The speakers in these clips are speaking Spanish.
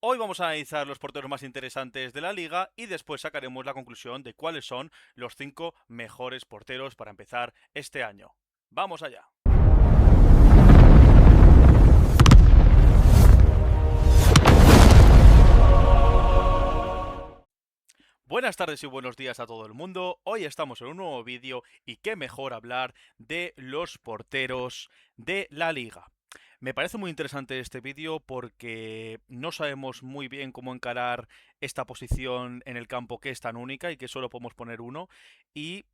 Hoy vamos a analizar los porteros más interesantes de la liga y después sacaremos la conclusión de cuáles son los 5 mejores porteros para empezar este año. ¡Vamos allá! Buenas tardes y buenos días a todo el mundo. Hoy estamos en un nuevo vídeo y qué mejor hablar de los porteros de la liga. Me parece muy interesante este vídeo porque no sabemos muy bien cómo encarar esta posición en el campo que es tan única y que solo podemos poner uno. Y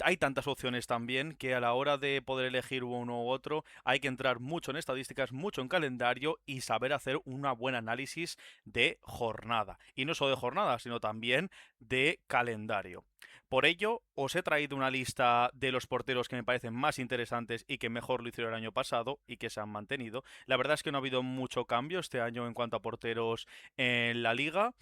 hay tantas opciones también que a la hora de poder elegir uno u otro hay que entrar mucho en estadísticas, mucho en calendario y saber hacer un buen análisis de jornada. Y no solo de jornada, sino también de calendario. Por ello, os he traído una lista de los porteros que me parecen más interesantes y que mejor lo hicieron el año pasado y que se han mantenido. La verdad es que no ha habido mucho cambio este año en cuanto a porteros en la liga.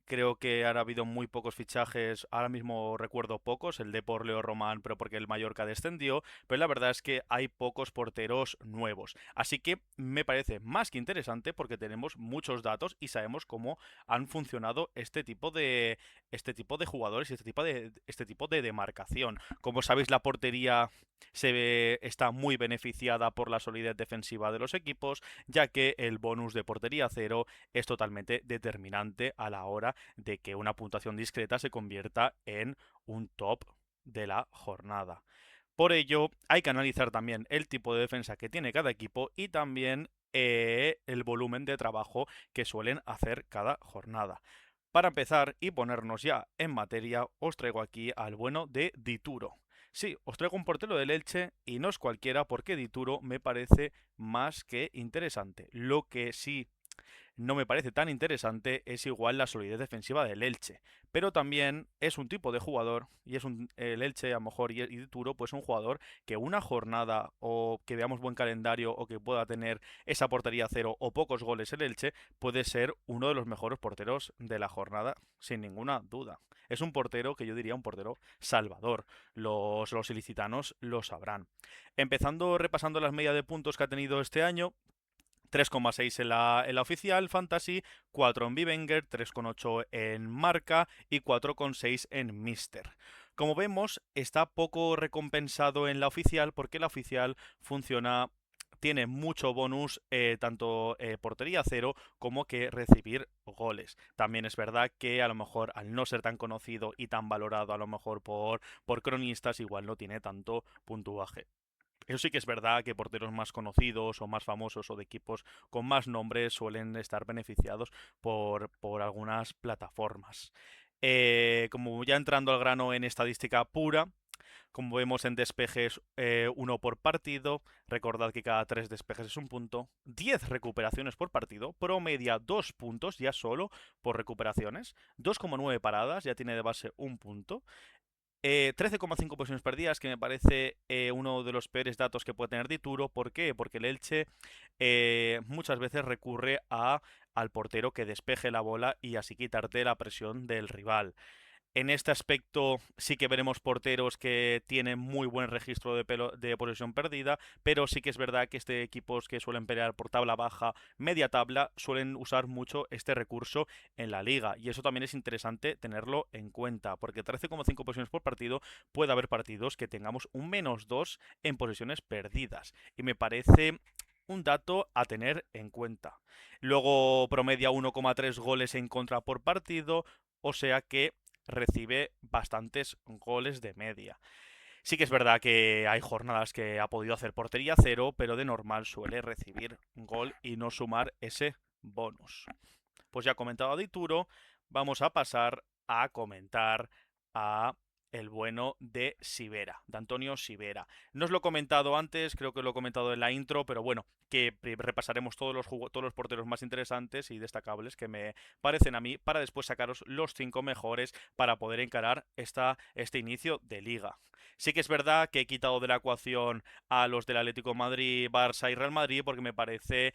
Creo que ha habido muy pocos fichajes, ahora mismo recuerdo pocos, el de por Leo Román, pero porque el Mallorca descendió, pero la verdad es que hay pocos porteros nuevos. Así que me parece más que interesante porque tenemos muchos datos y sabemos cómo han funcionado este tipo de jugadores y este tipo de demarcación. Como sabéis, la portería está muy beneficiada por la solidez defensiva de los equipos, ya que el bonus de portería cero es totalmente determinante a la hora de que una puntuación discreta se convierta en un top de la jornada. Por ello, hay que analizar también el tipo de defensa que tiene cada equipo y también el volumen de trabajo que suelen hacer cada jornada. Para empezar y ponernos ya en materia, os traigo aquí al bueno de Dituro. Sí, os traigo un portero del Elche y no es cualquiera porque Dituro me parece más que interesante. Lo que sí no me parece tan interesante es igual la solidez defensiva del Elche. Pero también es un tipo de jugador, y el Elche a lo mejor y Turo, pues un jugador que una jornada o que veamos buen calendario o que pueda tener esa portería cero o pocos goles el Elche, puede ser uno de los mejores porteros de la jornada, sin ninguna duda. Es un portero que yo diría un portero salvador. Los ilicitanos lo sabrán. Empezando repasando las medias de puntos que ha tenido este año, 3,6 en la oficial Fantasy, 4 en Bivenger, 3,8 en Marca y 4,6 en Mister. Como vemos, está poco recompensado en la oficial porque la oficial tiene mucho bonus, tanto portería cero como que recibir goles. También es verdad que a lo mejor al no ser tan conocido y tan valorado a lo mejor por cronistas, igual no tiene tanto puntuaje. Eso sí que es verdad que porteros más conocidos o más famosos o de equipos con más nombres suelen estar beneficiados por algunas plataformas. Como ya entrando al grano en estadística pura, como vemos en despejes, uno por partido, recordad que cada 3 despejes es un punto, 10 recuperaciones por partido, promedia 2 puntos ya solo por recuperaciones, 2,9 paradas, ya tiene de base un punto, 13,5 posiciones perdidas, que me parece uno de los peores datos que puede tener Dituro. ¿Por qué? Porque el Elche muchas veces recurre al portero que despeje la bola y así quitarte la presión del rival. En este aspecto sí que veremos porteros que tienen muy buen registro de posesión perdida, pero sí que es verdad que equipos que suelen pelear por tabla baja, media tabla, suelen usar mucho este recurso en la liga. Y eso también es interesante tenerlo en cuenta, porque 13,5 posesiones por partido puede haber partidos que tengamos un -2 en posesiones perdidas. Y me parece un dato a tener en cuenta. Luego promedia 1,3 goles en contra por partido, o sea que recibe bastantes goles de media. Sí que es verdad que hay jornadas que ha podido hacer portería cero, pero de normal suele recibir un gol y no sumar ese bonus. Pues ya comentado a Dituro, vamos a pasar a comentar a el bueno de Sivera, de Antonio Sivera. No os lo he comentado antes, creo que lo he comentado en la intro, pero bueno, que repasaremos todos los porteros más interesantes y destacables que me parecen a mí para después sacaros los 5 mejores para poder encarar este inicio de liga. Sí que es verdad que he quitado de la ecuación a los del Atlético Madrid, Barça y Real Madrid porque me parece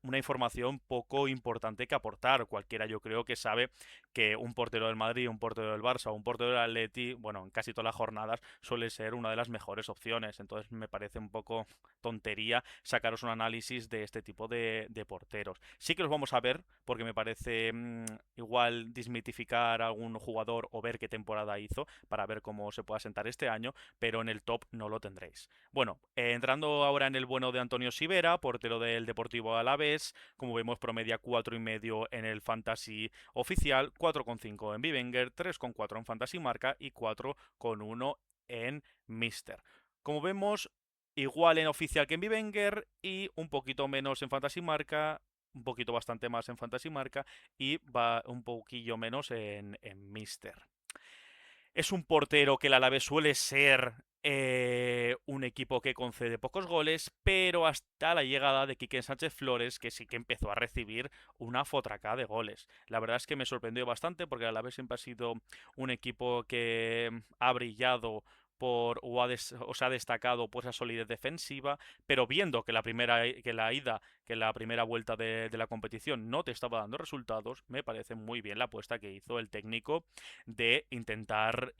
una información poco importante que aportar. Cualquiera yo creo que sabe que un portero del Madrid, un portero del Barça, un portero del Atleti, bueno, en casi todas las jornadas suele ser una de las mejores opciones. Entonces me parece un poco tontería sacaros un análisis de este tipo de porteros. Sí que los vamos a ver porque me parece igual desmitificar a algún jugador o ver qué temporada hizo para ver cómo se puede asentar este año, pero en el top no lo tendréis. Bueno, entrando ahora en el bueno de Antonio Sivera, portero del Deportivo Alavés, como vemos promedia 4,5 en el Fantasy oficial, 4,5 en Bivenger, 3,4 en Fantasy Marca y 4,1 en Mister. Como vemos, igual en oficial que en Bivenger y un poquito menos en Fantasy Marca, un poquito bastante más en Fantasy Marca y va un poquillo menos en Mister. Es un portero que el Alavés suele ser un equipo que concede pocos goles, pero hasta la llegada de Quique Sánchez Flores, que sí que empezó a recibir una fotraca de goles. La verdad es que me sorprendió bastante porque el Alavés siempre ha sido un equipo que ha brillado o se ha destacado por esa solidez defensiva, pero viendo que la primera vuelta de la competición no te estaba dando resultados, me parece muy bien la apuesta que hizo el técnico de intentar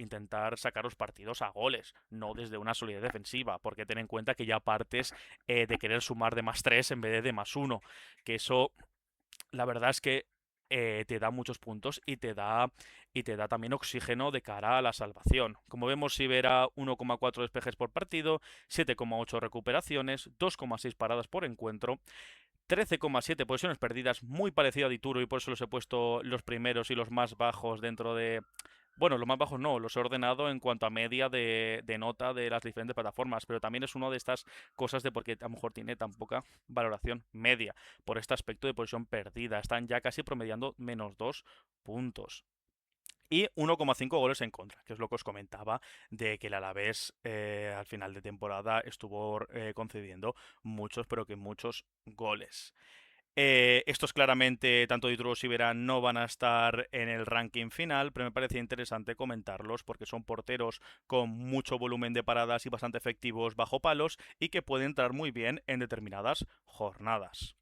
sacar los partidos a goles, no desde una solidez defensiva, porque ten en cuenta que ya partes de querer sumar de +3 en vez de +1, que eso la verdad es que te da muchos puntos y te da también oxígeno de cara a la salvación. Como vemos, Sivera 1,4 despejes por partido, 7,8 recuperaciones, 2,6 paradas por encuentro, 13,7 posiciones perdidas, muy parecido a Dituro y por eso los he puesto los primeros y los más bajos dentro de... Bueno, los más bajos no, los he ordenado en cuanto a media de nota de las diferentes plataformas, pero también es una de estas cosas de por qué a lo mejor tiene tan poca valoración media, por este aspecto de posición perdida. Están ya casi promediando -2 puntos. Y 1,5 goles en contra, que es lo que os comentaba de que el Alavés al final de temporada estuvo concediendo muchos, pero que muchos goles. Estos claramente, tanto Dituro y Vera no van a estar en el ranking final, pero me parece interesante comentarlos porque son porteros con mucho volumen de paradas y bastante efectivos bajo palos y que pueden entrar muy bien en determinadas jornadas.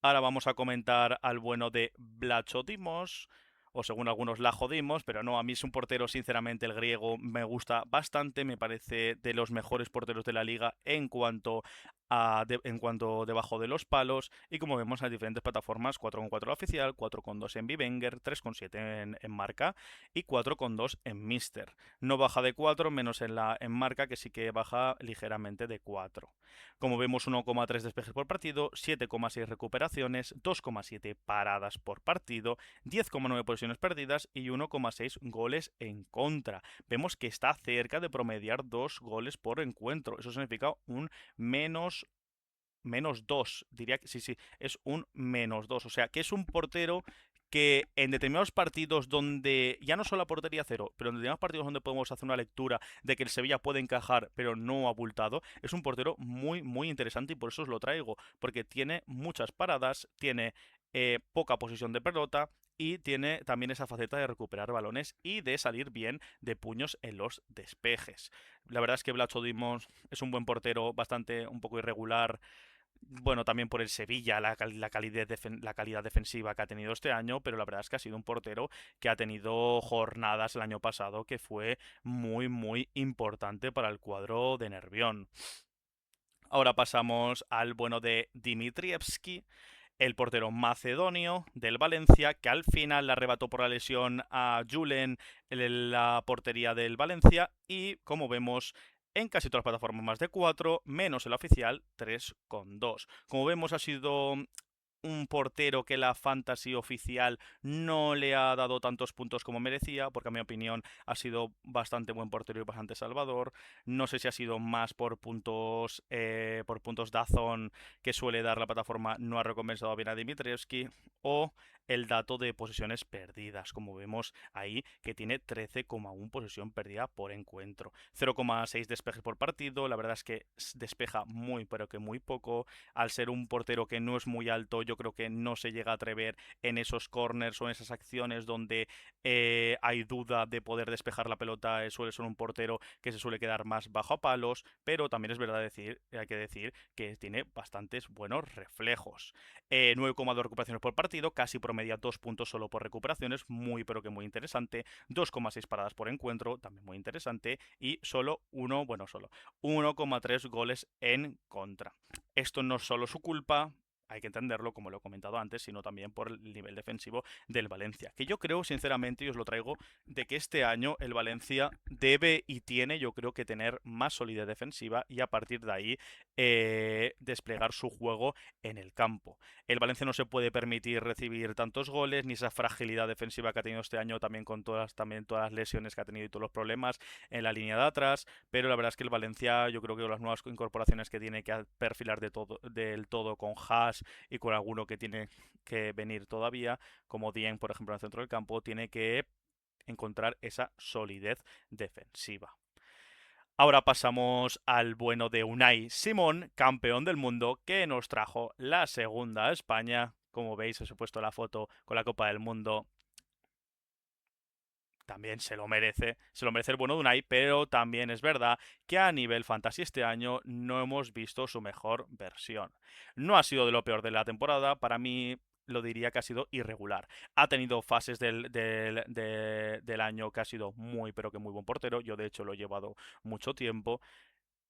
Ahora vamos a comentar al bueno de Blacho Dimos, o según algunos la jodimos, pero no, a mí es un portero, sinceramente, el griego me gusta bastante, me parece de los mejores porteros de la liga en cuanto debajo de los palos, y como vemos en las diferentes plataformas, 4,4 en oficial, 4,2 en Bivenger, 3,7 en marca y 4,2 en Mister. No baja de 4, menos en marca, que sí que baja ligeramente de 4. Como vemos, 1,3 despejes por partido, 7,6 recuperaciones, 2,7 paradas por partido, 10,9 posiciones perdidas y 1,6 goles en contra. Vemos que está cerca de promediar 2 goles por encuentro. Eso significa un menos 2. Diría que sí, es un -2. O sea, que es un portero que en determinados partidos donde ya no solo la portería cero, pero en determinados partidos donde podemos hacer una lectura de que el Sevilla puede encajar pero no abultado, es un portero muy muy interesante y por eso os lo traigo, porque tiene muchas paradas, tiene poca posición de pelota y tiene también esa faceta de recuperar balones y de salir bien de puños en los despejes. La verdad es que Blacho Dimos es un buen portero, bastante un poco irregular, bueno, también por el Sevilla, la calidad defensiva que ha tenido este año, pero la verdad es que ha sido un portero que ha tenido jornadas el año pasado que fue muy, muy importante para el cuadro de Nervión. Ahora pasamos al bueno de Dimitrievski, el portero macedonio del Valencia, que al final le arrebató por la lesión a Julen en la portería del Valencia y, como vemos, en casi todas las plataformas más de 4, menos el oficial 3,2. Como vemos, ha sido un portero que la fantasy oficial no le ha dado tantos puntos como merecía, porque a mi opinión ha sido bastante buen portero y bastante salvador. No sé si ha sido más por puntos Dazón que suele dar la plataforma, no ha recompensado bien a Dimitrievski, o el dato de posesiones perdidas, como vemos ahí, que tiene 13,1 posesión perdida por encuentro. 0,6 despejes por partido, la verdad es que despeja muy, pero que muy poco. Al ser un portero que no es muy alto, yo creo que no se llega a atrever en esos corners o en esas acciones donde hay duda de poder despejar la pelota. Suele ser un portero que se suele quedar más bajo a palos, pero también es verdad hay que decir que tiene bastantes buenos reflejos. 9,2 recuperaciones por partido, casi promedia 2 puntos solo por recuperaciones, muy pero que muy interesante. 2,6 paradas por encuentro, también muy interesante. Y solo 1,3 goles en contra. Esto no es solo su culpa, hay que entenderlo, como lo he comentado antes, sino también por el nivel defensivo del Valencia. Que yo creo, sinceramente, y os lo traigo, de que este año el Valencia debe y tiene, yo creo que tener más solidez defensiva y a partir de ahí desplegar su juego en el campo. El Valencia no se puede permitir recibir tantos goles, ni esa fragilidad defensiva que ha tenido este año, también con todas las lesiones que ha tenido y todos los problemas en la línea de atrás, pero la verdad es que el Valencia, yo creo que las nuevas incorporaciones que tiene que perfilar del todo con Haas y con alguno que tiene que venir todavía, como Dieng, por ejemplo, en el centro del campo, tiene que encontrar esa solidez defensiva. Ahora pasamos al bueno de Unai Simón, campeón del mundo, que nos trajo la segunda a España. Como veis, os he puesto la foto con la Copa del Mundo. También se lo merece el bueno de Unai, pero también es verdad que a nivel fantasy este año no hemos visto su mejor versión. No ha sido de lo peor de la temporada, para mí lo diría que ha sido irregular. Ha tenido fases del año que ha sido muy, pero que muy buen portero, yo de hecho lo he llevado mucho tiempo,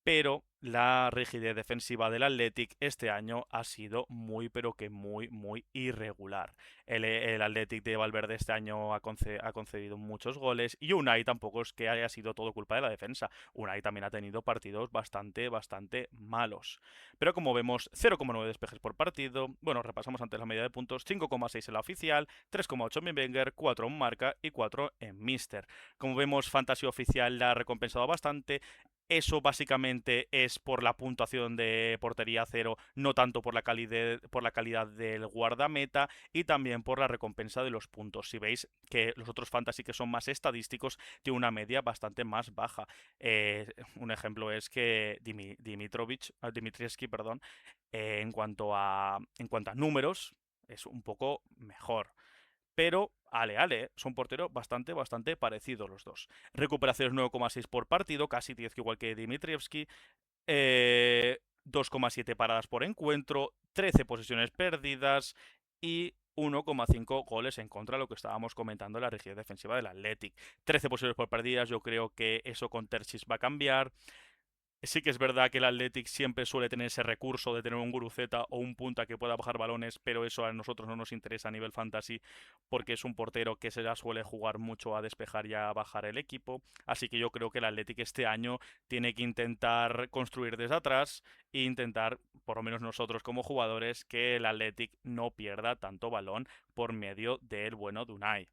pero la rigidez defensiva del Athletic este año ha sido muy, pero que muy, muy irregular. El Athletic de Valverde este año ha concedido muchos goles y Unai tampoco es que haya sido todo culpa de la defensa. Unai también ha tenido partidos bastante, bastante malos. Pero como vemos, 0,9 despejes por partido. Bueno, repasamos antes la media de puntos. 5,6 en la oficial, 3,8 en Wenger, 4 en Marca y 4 en Mister. Como vemos, Fantasy Oficial la ha recompensado bastante. Eso básicamente es por la puntuación de portería cero, no tanto por la calidad del guardameta y también por la recompensa de los puntos. Si veis que los otros fantasy que son más estadísticos tienen una media bastante más baja. Un ejemplo es que Dimitrievski, perdón, en cuanto a números, es un poco mejor. Pero es un portero bastante, bastante parecido los dos. Recuperaciones 9,6 por partido, casi 10 igual que Dimitrievski. 2,7 paradas por encuentro, 13 posesiones perdidas y 1,5 goles en contra, lo que estábamos comentando, la rigidez defensiva del Athletic. 13 posesiones por perdidas, yo creo que eso con Terchis va a cambiar. Sí que es verdad que el Athletic siempre suele tener ese recurso de tener un guruceta o un punta que pueda bajar balones, pero eso a nosotros no nos interesa a nivel fantasy porque es un portero que se la suele jugar mucho a despejar y a bajar el equipo. Así que yo creo que el Athletic este año tiene que intentar construir desde atrás e intentar, por lo menos nosotros como jugadores, que el Athletic no pierda tanto balón por medio del bueno de Unai.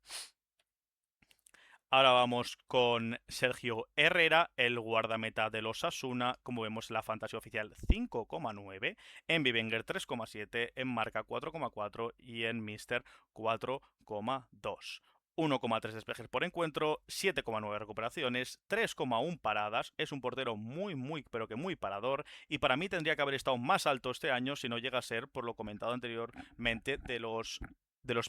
Ahora vamos con Sergio Herrera, el guardameta de los Osasuna. Como vemos en la fantasía oficial 5,9, en Bivenger 3,7, en Marca 4,4 y en Mister 4,2. 1,3 despejes por encuentro, 7,9 recuperaciones, 3,1 paradas. Es un portero muy, muy, pero que muy parador. Y para mí tendría que haber estado más alto este año si no llega a ser, por lo comentado anteriormente, de los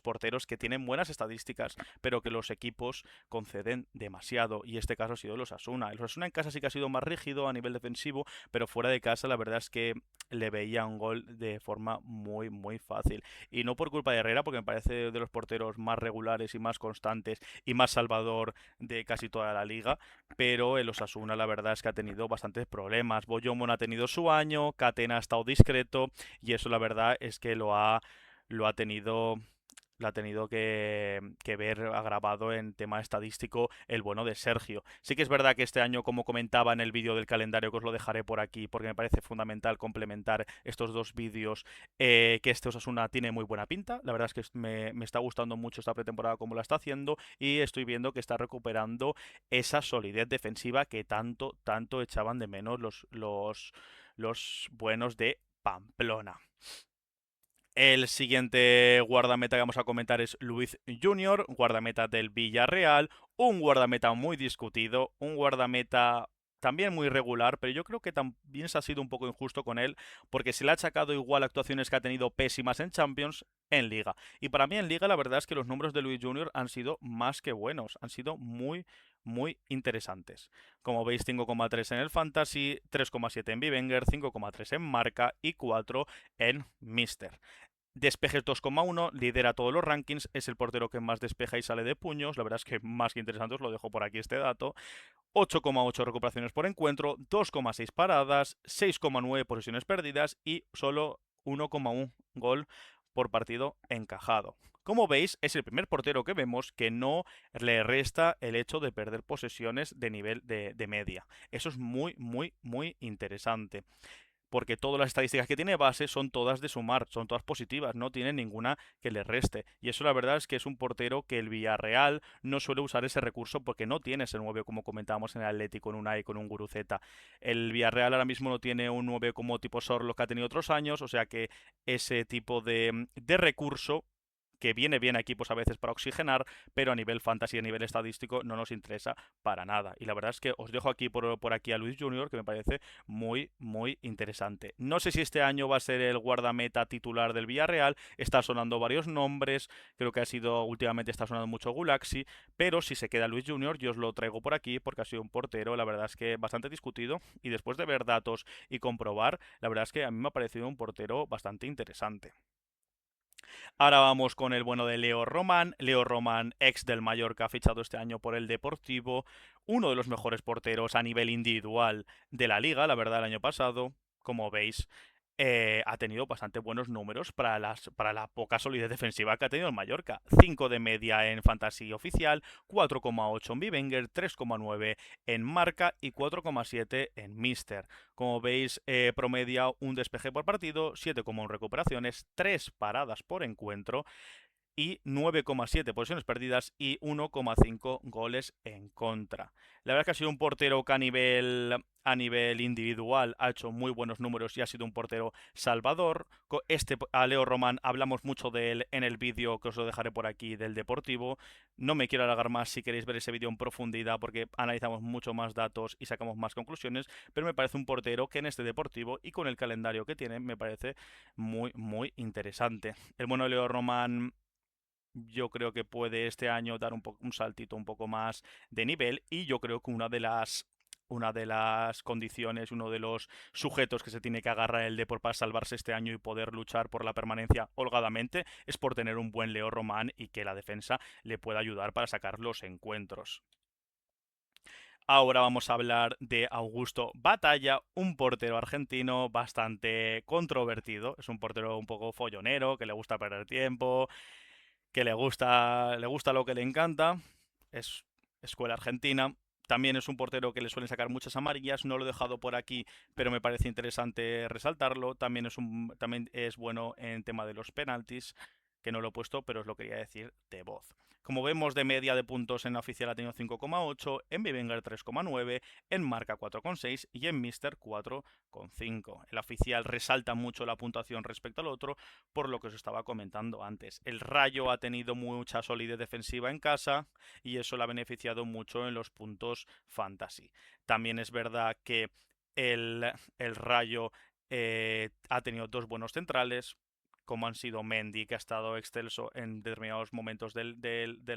porteros que tienen buenas estadísticas, pero que los equipos conceden demasiado. Y este caso ha sido los Asuna. El Osasuna en casa sí que ha sido más rígido a nivel defensivo, pero fuera de casa la verdad es que le veía un gol de forma muy, muy fácil. Y no por culpa de Herrera, porque me parece de los porteros más regulares y más constantes y más salvador de casi toda la liga, pero el Osasuna la verdad es que ha tenido bastantes problemas. Boyomon ha tenido su año, Catena ha estado discreto y eso la verdad es que lo ha tenido que ver agravado en tema estadístico el bueno de Sergio. Sí que es verdad que este año, como comentaba en el vídeo del calendario, que os lo dejaré por aquí, porque me parece fundamental complementar estos dos vídeos, que este Osasuna tiene muy buena pinta. La verdad es que me está gustando mucho esta pretemporada como la está haciendo y estoy viendo que está recuperando esa solidez defensiva que tanto, tanto echaban de menos los buenos de Pamplona. El siguiente guardameta que vamos a comentar es Luis Junior, guardameta del Villarreal, un guardameta muy discutido, un guardameta también muy regular, pero yo creo que también se ha sido un poco injusto con él, porque se le ha achacado igual actuaciones que ha tenido pésimas en Champions en Liga. Y para mí en Liga la verdad es que los números de Luis Junior han sido más que buenos, han sido muy interesantes. Como veis, 5,3 en el Fantasy, 3,7 en Bivenger, 5,3 en Marca y 4 en Mister. Despejes 2,1, lidera todos los rankings, es el portero que más despeja y sale de puños, la verdad es que más que interesante, os lo dejo por aquí este dato. 8,8 recuperaciones por encuentro, 2,6 paradas, 6,9 posesiones perdidas y solo 1,1 gol por partido encajado. Como veis, es el primer portero que vemos que no le resta el hecho de perder posesiones de nivel de media. Eso es muy interesante, porque todas las estadísticas que tiene base son todas de sumar, son todas positivas, no tiene ninguna que le reste. Y eso la verdad es que es un portero que el Villarreal no suele usar ese recurso porque no tiene ese 9 como comentábamos en el Atlético, con un Unai, con un Guruceta. El Villarreal ahora mismo no tiene un 9 como tipo Sorlo que ha tenido otros años, o sea que ese tipo de recurso que viene bien a equipos a veces para oxigenar, pero a nivel fantasy, a nivel estadístico, no nos interesa para nada. Y la verdad es que os dejo aquí por aquí a Luis Junior, que me parece muy interesante. No sé si este año va a ser el guardameta titular del Villarreal, está sonando varios nombres, creo que ha sido, últimamente está sonando mucho Gulaxi, pero si se queda Luis Junior, yo os lo traigo por aquí porque ha sido un portero, la verdad es que bastante discutido, y después de ver datos y comprobar, la verdad es que a mí me ha parecido un portero bastante interesante. Ahora vamos con el bueno de Leo Román. Leo Román, ex del Mallorca, fichado este año por el Deportivo. Uno de los mejores porteros a nivel individual de la liga, la verdad, el año pasado. Como veis, ha tenido bastante buenos números para la poca solidez defensiva que ha tenido el Mallorca. 5 de media en Fantasy oficial, 4,8 en Bivenger, 3,9 en Marca y 4,7 en Mister. Como veis, promedia un despeje por partido, 7,1 recuperaciones, 3 paradas por encuentro y 9,7 posiciones perdidas y 1,5 goles en contra. La verdad es que ha sido un portero que a nivel individual ha hecho muy buenos números y ha sido un portero salvador. A Leo Román hablamos mucho de él en el vídeo que os lo dejaré por aquí del Deportivo. No me quiero alargar más si queréis ver ese vídeo en profundidad porque analizamos mucho más datos y sacamos más conclusiones, pero me parece un portero que en este Deportivo y con el calendario que tiene me parece muy interesante. El bueno de Leo Román yo creo que puede este año dar un saltito un poco más de nivel y yo creo que una de las condiciones, uno de los sujetos que se tiene que agarrar el Depor para salvarse este año y poder luchar por la permanencia holgadamente es por tener un buen Leo Román y que la defensa le pueda ayudar para sacar los encuentros. Ahora vamos a hablar de Augusto Batalla, un portero argentino bastante controvertido. Es un portero un poco follonero, que le gusta perder tiempo, que le gusta lo que le encanta, es escuela argentina. También es un portero que le suelen sacar muchas amarillas, no lo he dejado por aquí, pero me parece interesante resaltarlo. También es bueno en tema de los penaltis, que no lo he puesto, pero os lo quería decir de voz. Como vemos, de media de puntos en la oficial ha tenido 5,8, en Bivenger 3,9, en Marca 4,6 y en Mister 4,5. El oficial resalta mucho la puntuación respecto al otro, por lo que os estaba comentando antes. El Rayo ha tenido mucha solidez defensiva en casa y eso le ha beneficiado mucho en los puntos fantasy. También es verdad que el Rayo ha tenido dos buenos centrales, como han sido Mendy, que ha estado excelso en determinados momentos de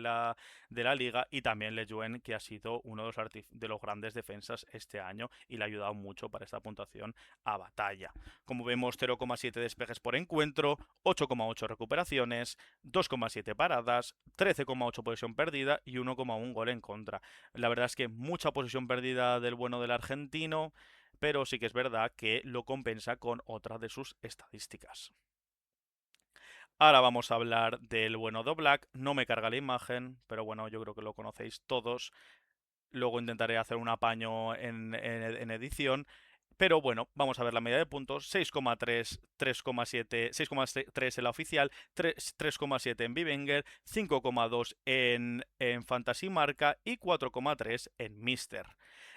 la liga, y también Lejeune, que ha sido uno de los grandes defensas este año y le ha ayudado mucho para esta puntuación a Batalla. Como vemos, 0,7 despejes por encuentro, 8,8 recuperaciones, 2,7 paradas, 13,8 posesión perdida y 1,1 gol en contra. La verdad es que mucha posesión perdida del bueno del argentino, pero sí que es verdad que lo compensa con otra de sus estadísticas. Ahora vamos a hablar del bueno de Black. No me carga la imagen, pero bueno, yo creo que lo conocéis todos. Luego intentaré hacer un apaño en edición. Pero bueno, vamos a ver la media de puntos. 6,3, 3,7, 6,3 en la oficial, 3,7 en Bivenger, 5,2 en Fantasy Marca y 4,3 en Mister.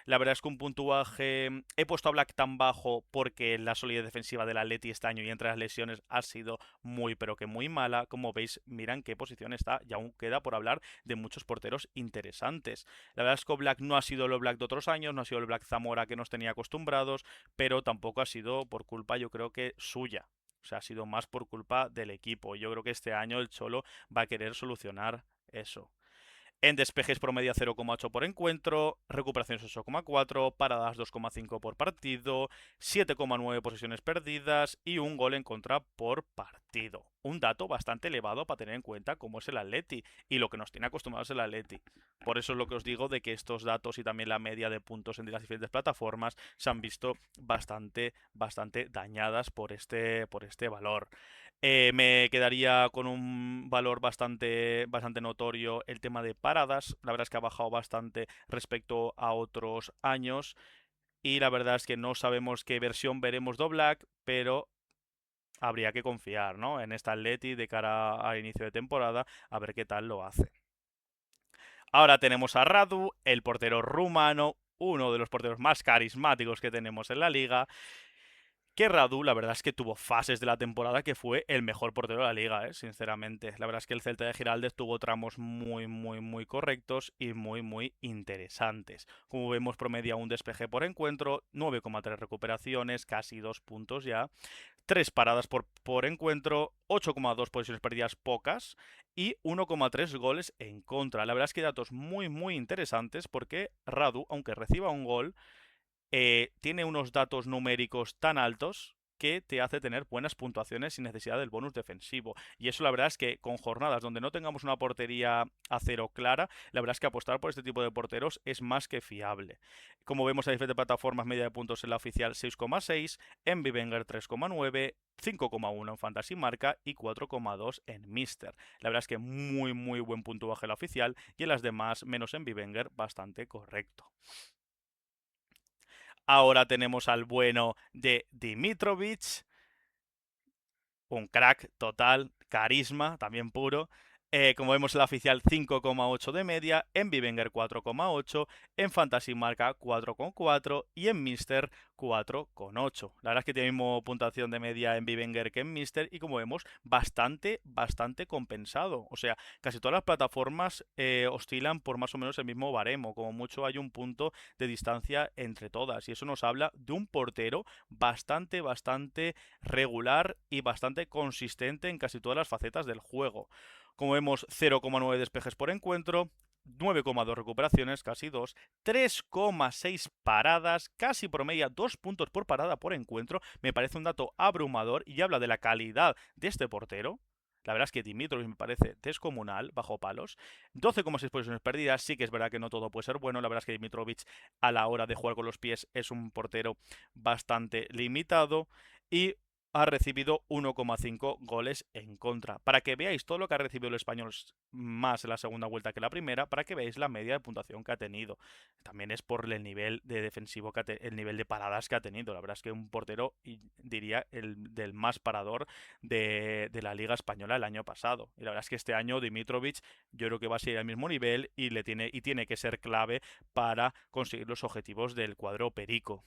La verdad es que un puntuaje... He puesto a Black tan bajo porque la solidez defensiva del Atleti este año y entre las lesiones ha sido muy pero que muy mala. Como veis, mira en qué posición está y aún queda por hablar de muchos porteros interesantes. La verdad es que Black no ha sido el Black de otros años, no ha sido el Black Zamora que nos tenía acostumbrados, pero tampoco ha sido por culpa, yo creo que suya. O sea, ha sido más por culpa del equipo. Yo creo que este año el Cholo va a querer solucionar eso. En despejes promedia 0,8 por encuentro, recuperaciones 8,4, paradas 2,5 por partido, 7,9 posesiones perdidas y un gol en contra por partido. Un dato bastante elevado para tener en cuenta cómo es el Atleti y lo que nos tiene acostumbrados el Atleti. Por eso es lo que os digo de que estos datos y también la media de puntos en las diferentes plataformas se han visto bastante dañadas por este valor. Me quedaría con un valor bastante notorio el tema de paradas. La verdad es que ha bajado bastante respecto a otros años. Y la verdad es que no sabemos qué versión veremos de Black, pero habría que confiar, ¿no? En esta Atleti de cara al inicio de temporada, a ver qué tal lo hace. Ahora tenemos a Radu, el portero rumano, uno de los porteros más carismáticos que tenemos en la liga. Que Radu, la verdad es que tuvo fases de la temporada que fue el mejor portero de la liga, sinceramente. La verdad es que el Celta de Giraldez tuvo tramos muy correctos y muy interesantes. Como vemos, promedia un despeje por encuentro, 9,3 recuperaciones, casi 2 puntos ya, 3 paradas por encuentro, 8,2 posiciones perdidas pocas y 1,3 goles en contra. La verdad es que datos muy interesantes porque Radu, aunque reciba un gol, tiene unos datos numéricos tan altos que te hace tener buenas puntuaciones sin necesidad del bonus defensivo. Y eso la verdad es que con jornadas donde no tengamos una portería a cero clara, la verdad es que apostar por este tipo de porteros es más que fiable. Como vemos en diferentes plataformas, media de puntos en la oficial 6,6, en Vivenger 3,9, 5,1 en Fantasy Marca y 4,2 en Mister. La verdad es que muy buen puntuaje en la oficial y en las demás, menos en Vivenger, bastante correcto. Ahora tenemos al bueno de Dimitrovic, un crack total, carisma, también puro. Como vemos en la oficial 5,8 de media, en Vivenger 4,8, en Fantasy Marca 4,4 y en Mister 4,8. La verdad es que tiene mismo puntuación de media en Vivenger que en Mister y como vemos bastante compensado. O sea, casi todas las plataformas oscilan por más o menos el mismo baremo. Como mucho hay un punto de distancia entre todas y eso nos habla de un portero bastante regular y bastante consistente en casi todas las facetas del juego. Como vemos, 0,9 despejes por encuentro, 9,2 recuperaciones, casi 2, 3,6 paradas, casi promedia 2 puntos por parada por encuentro. Me parece un dato abrumador y habla de la calidad de este portero. La verdad es que Dimitrovic me parece descomunal, bajo palos. 12,6 posiciones perdidas, sí que es verdad que no todo puede ser bueno. La verdad es que Dimitrovic a la hora de jugar con los pies es un portero bastante limitado. Y ha recibido 1,5 goles en contra. Para que veáis todo lo que ha recibido el español más en la segunda vuelta que la primera, para que veáis la media de puntuación que ha tenido. También es por el nivel de defensivo, el nivel de paradas que ha tenido. La verdad es que un portero, diría, el del más parador de la Liga Española el año pasado. Y la verdad es que este año Dimitrovic yo creo que va a seguir al mismo nivel y tiene que ser clave para conseguir los objetivos del cuadro perico.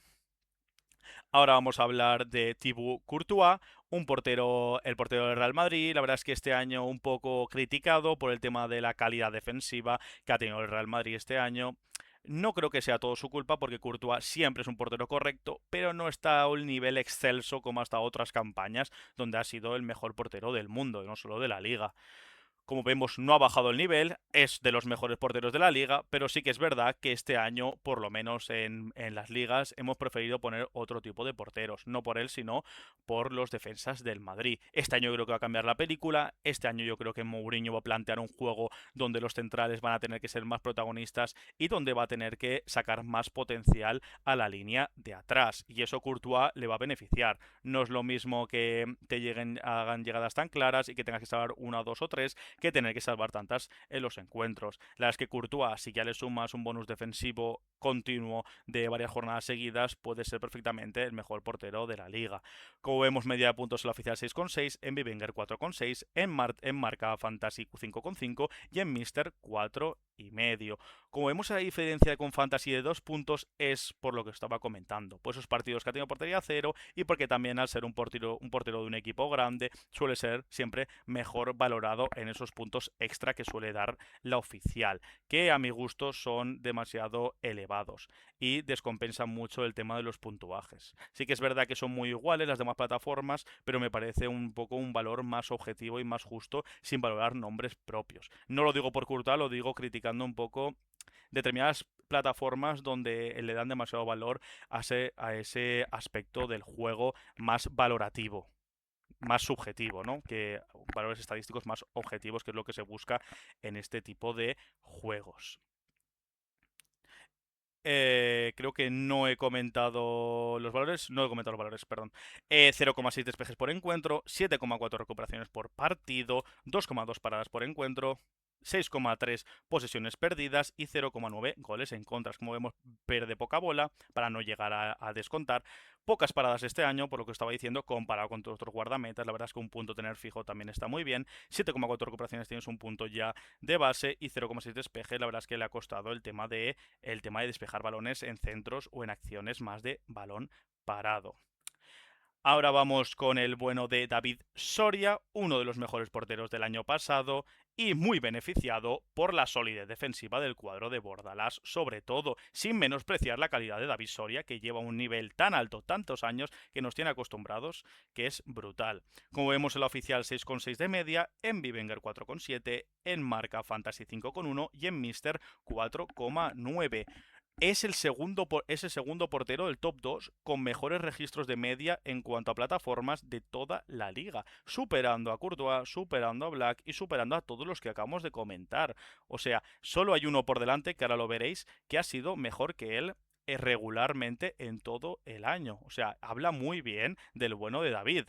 Ahora vamos a hablar de Thibaut Courtois, el portero del Real Madrid. La verdad es que este año un poco criticado por el tema de la calidad defensiva que ha tenido el Real Madrid este año. No creo que sea todo su culpa porque Courtois siempre es un portero correcto, pero no está a un nivel excelso como hasta otras campañas donde ha sido el mejor portero del mundo, no solo de la liga. Como vemos, no ha bajado el nivel, es de los mejores porteros de la liga, pero sí que es verdad que este año, por lo menos en las ligas, hemos preferido poner otro tipo de porteros. No por él, sino por los defensas del Madrid. Este año creo que va a cambiar la película. Este año yo creo que Mourinho va a plantear un juego donde los centrales van a tener que ser más protagonistas y donde va a tener que sacar más potencial a la línea de atrás. Y eso Courtois le va a beneficiar. No es lo mismo que te hagan llegadas tan claras y que tengas que salvar una, dos o tres que tener que salvar tantas en los encuentros. La verdad es que Courtois, si ya le sumas un bonus defensivo continuo de varias jornadas seguidas, puede ser perfectamente el mejor portero de la liga. Como vemos, media de puntos en la oficial 6,6, en Vivenger 4,6, en Marca Fantasy 5,5 y en Mister 4 y medio. Como vemos, la diferencia con Fantasy de 2 puntos es por lo que estaba comentando, por esos partidos que ha tenido portería cero y porque también al ser un portero de un equipo grande suele ser siempre mejor valorado en esos puntos extra que suele dar la oficial, que a mi gusto son demasiado elevados y descompensan mucho el tema de los puntuajes. Sí que es verdad que son muy iguales las demás plataformas, pero me parece un poco un valor más objetivo y más justo sin valorar nombres propios. No lo digo por curta, lo digo criticando un poco determinadas plataformas donde le dan demasiado valor a ese aspecto del juego más valorativo, más subjetivo, ¿no? Que valores estadísticos más objetivos, que es lo que se busca en este tipo de juegos. Creo que no he comentado los valores. No he comentado los valores, perdón. 0,6 despejes por encuentro, 7,4 recuperaciones por partido, 2,2 paradas por encuentro, 6,3 posesiones perdidas y 0,9 goles en contras. Como vemos, pierde poca bola para no llegar a descontar. Pocas paradas este año, por lo que estaba diciendo, comparado con otros guardametas. La verdad es que un punto tener fijo también está muy bien. 7,4 recuperaciones tienes un punto ya de base y 0,6 despejes. La verdad es que le ha costado el tema de despejar balones en centros o en acciones más de balón parado. Ahora vamos con el bueno de David Soria, uno de los mejores porteros del año pasado y muy beneficiado por la solidez defensiva del cuadro de Bordalás, sobre todo sin menospreciar la calidad de David Soria, que lleva un nivel tan alto tantos años que nos tiene acostumbrados, que es brutal. Como vemos en la oficial 6,6 de media, en Bivenger 4,7, en Marca Fantasy 5,1 y en Mister 4,9. Es el segundo portero del top 2 con mejores registros de media en cuanto a plataformas de toda la liga, superando a Courtois, superando a Black y superando a todos los que acabamos de comentar. O sea, solo hay uno por delante, que ahora lo veréis, que ha sido mejor que él regularmente en todo el año. O sea, habla muy bien del bueno de David.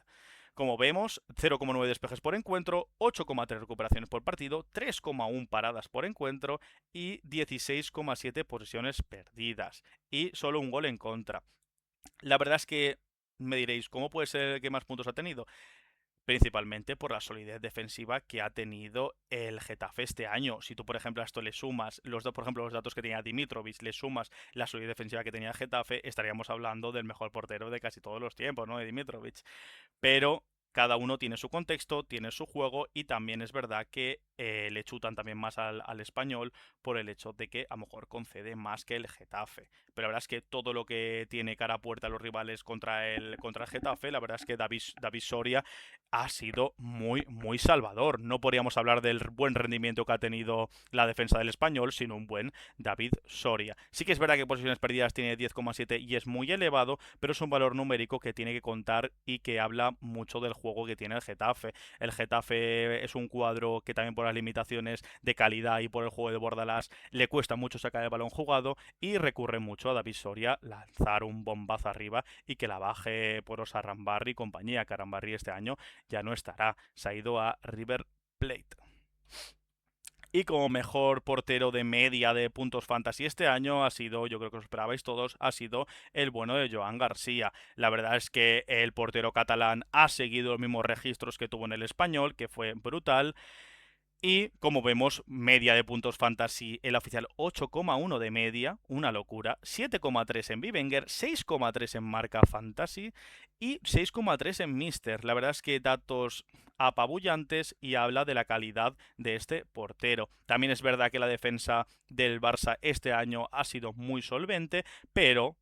Como vemos, 0,9 despejes por encuentro, 8,3 recuperaciones por partido, 3,1 paradas por encuentro y 16,7 posesiones perdidas. Y solo un gol en contra. La verdad es que me diréis, ¿cómo puede ser que más puntos ha tenido? Principalmente por la solidez defensiva que ha tenido el Getafe este año. Si tú, por ejemplo, a esto le sumas, por ejemplo, los datos que tenía Dimitrovic, le sumas la solidez defensiva que tenía el Getafe, estaríamos hablando del mejor portero de casi todos los tiempos, ¿no? De Dimitrovic. Pero cada uno tiene su contexto, tiene su juego y también es verdad que le chutan también más al español por el hecho de que a lo mejor concede más que el Getafe. Pero la verdad es que todo lo que tiene cara a puerta a los rivales contra el Getafe, la verdad es que David Soria ha sido muy, muy salvador. No podríamos hablar del buen rendimiento que ha tenido la defensa del español, sino un buen David Soria. Sí que es verdad que posiciones perdidas tiene 10,7 y es muy elevado, pero es un valor numérico que tiene que contar y que habla mucho del juego que tiene el Getafe. El Getafe es un cuadro que también por las limitaciones de calidad y por el juego de Bordalás le cuesta mucho sacar el balón jugado y recurre mucho a David Soria lanzar un bombazo arriba y que la baje por Osarambarri y compañía. Carambarri este año ya no estará, se ha ido a River Plate. Y como mejor portero de media de puntos fantasy este año ha sido, yo creo que os esperabais todos, ha sido el bueno de Joan García. La verdad es que el portero catalán ha seguido los mismos registros que tuvo en el español, que fue brutal. Y como vemos, media de puntos fantasy, el oficial 8,1 de media, una locura, 7,3 en Bivenger, 6,3 en marca fantasy y 6,3 en Mister. La verdad es que datos apabullantes y habla de la calidad de este portero. También es verdad que la defensa del Barça este año ha sido muy solvente, pero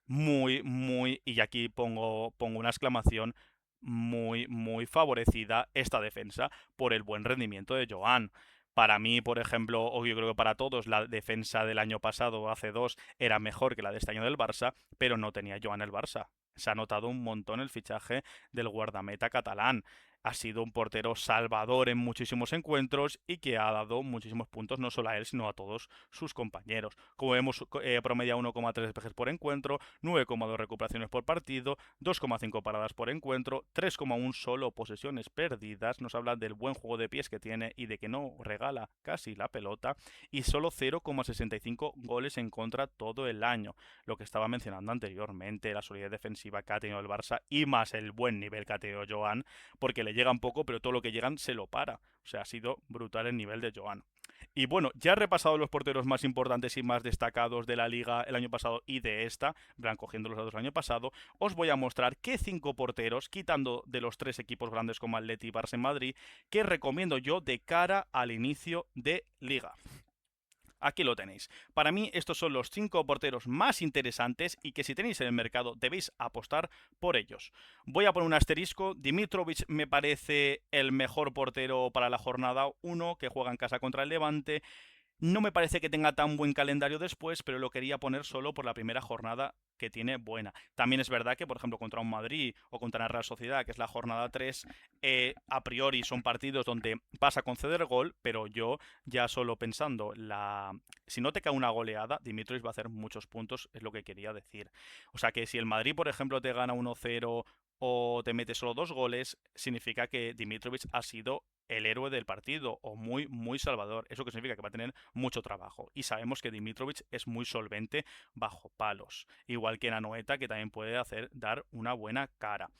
muy, muy, y aquí pongo una exclamación, muy, muy favorecida esta defensa por el buen rendimiento de Joan. Para mí, por ejemplo, o yo creo que para todos, la defensa del año pasado, hace dos, era mejor que la de este año del Barça, pero no tenía Joan el Barça. Se ha notado un montón el fichaje del guardameta catalán. Ha sido un portero salvador en muchísimos encuentros y que ha dado muchísimos puntos no solo a él, sino a todos sus compañeros. Como vemos, promedia 1,3 despejes por encuentro, 9,2 recuperaciones por partido, 2,5 paradas por encuentro, 3,1 solo posesiones perdidas. Nos habla del buen juego de pies que tiene y de que no regala casi la pelota. Y solo 0,65 goles en contra todo el año. Lo que estaba mencionando anteriormente, la solidez defensiva que ha tenido el Barça y más el buen nivel que ha tenido Joan, porque le llegan poco, pero todo lo que llegan se lo para. O sea, ha sido brutal el nivel de Joan. Y bueno, ya he repasado los porteros más importantes y más destacados de la liga el año pasado y de esta, van cogiendo los datos del año pasado. Os voy a mostrar qué 5 porteros, quitando de los 3 equipos grandes como Atleti, Barça y Madrid, que recomiendo yo de cara al inicio de liga. Aquí lo tenéis. Para mí estos son los 5 porteros más interesantes y que si tenéis en el mercado debéis apostar por ellos. Voy a poner un asterisco. Dimitrovic me parece el mejor portero para la jornada 1 que juega en casa contra el Levante. No me parece que tenga tan buen calendario después, pero lo quería poner solo por la primera jornada que tiene buena. También es verdad que, por ejemplo, contra un Madrid o contra la Real Sociedad, que es la jornada 3, a priori son partidos donde vas a conceder gol, pero yo ya solo pensando, si no te cae una goleada, Dimitrovic va a hacer muchos puntos, es lo que quería decir. O sea que si el Madrid, por ejemplo, te gana 1-0 o te mete solo 2 goles, significa que Dimitrovic ha sido el héroe del partido o muy, muy salvador. Eso que significa que va a tener mucho trabajo. Y sabemos que Dimitrovic es muy solvente bajo palos. Igual que Anoeta, que también puede dar una buena cara.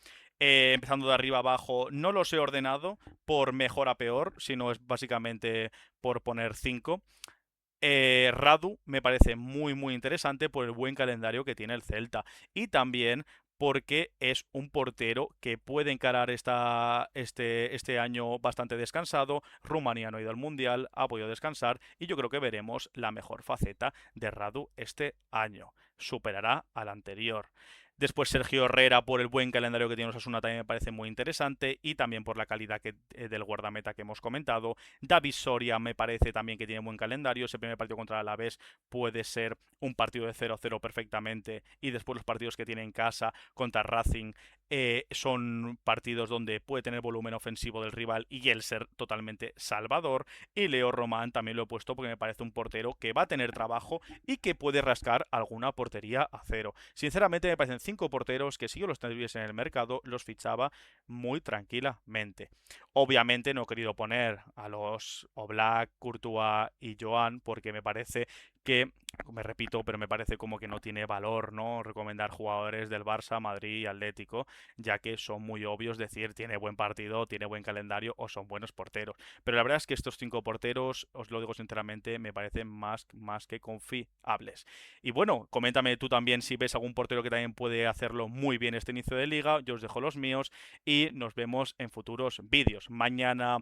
Empezando de arriba abajo, no los he ordenado por mejor a peor, sino es básicamente por poner 5. Radu me parece muy muy interesante por el buen calendario que tiene el Celta y también porque es un portero que puede encarar este año bastante descansado. Rumanía no ha ido al Mundial, ha podido descansar y yo creo que veremos la mejor faceta de Radu este año. Superará al anterior. Después Sergio Herrera por el buen calendario que tiene Osasuna también me parece muy interesante y también por la calidad del guardameta que hemos comentado. David Soria me parece también que tiene buen calendario. Ese primer partido contra el Alavés puede ser un partido de 0-0 perfectamente y después los partidos que tiene en casa contra Racing son partidos donde puede tener volumen ofensivo del rival y él ser totalmente salvador. Y Leo Román también lo he puesto porque me parece un portero que va a tener trabajo y que puede rascar alguna portería a cero. Sinceramente me parecen 5 porteros que si yo los tuviese en el mercado los fichaba muy tranquilamente. Obviamente no he querido poner a los Oblak, Courtois y Joan porque me parece que, me repito, pero me parece como que no tiene valor, ¿no? Recomendar jugadores del Barça, Madrid y Atlético, ya que son muy obvios decir tiene buen partido, tiene buen calendario o son buenos porteros. Pero la verdad es que estos 5 porteros, os lo digo sinceramente, me parecen más que confiables. Y bueno, coméntame tú también si ves algún portero que también puede hacerlo muy bien este inicio de liga. Yo os dejo los míos y nos vemos en futuros vídeos. Mañana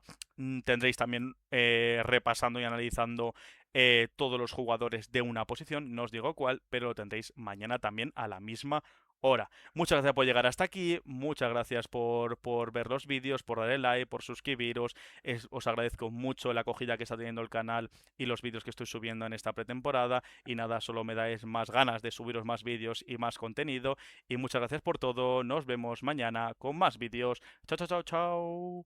tendréis también repasando y analizando todos los jugadores de una posición, no os digo cuál, pero lo tendréis mañana también a la misma hora. Muchas gracias por llegar hasta aquí, muchas gracias por ver los vídeos, por darle like, por suscribiros, os agradezco mucho la acogida que está teniendo el canal y los vídeos que estoy subiendo en esta pretemporada y nada, solo me dais más ganas de subiros más vídeos y más contenido y muchas gracias por todo, nos vemos mañana con más vídeos, chao chao chao chao.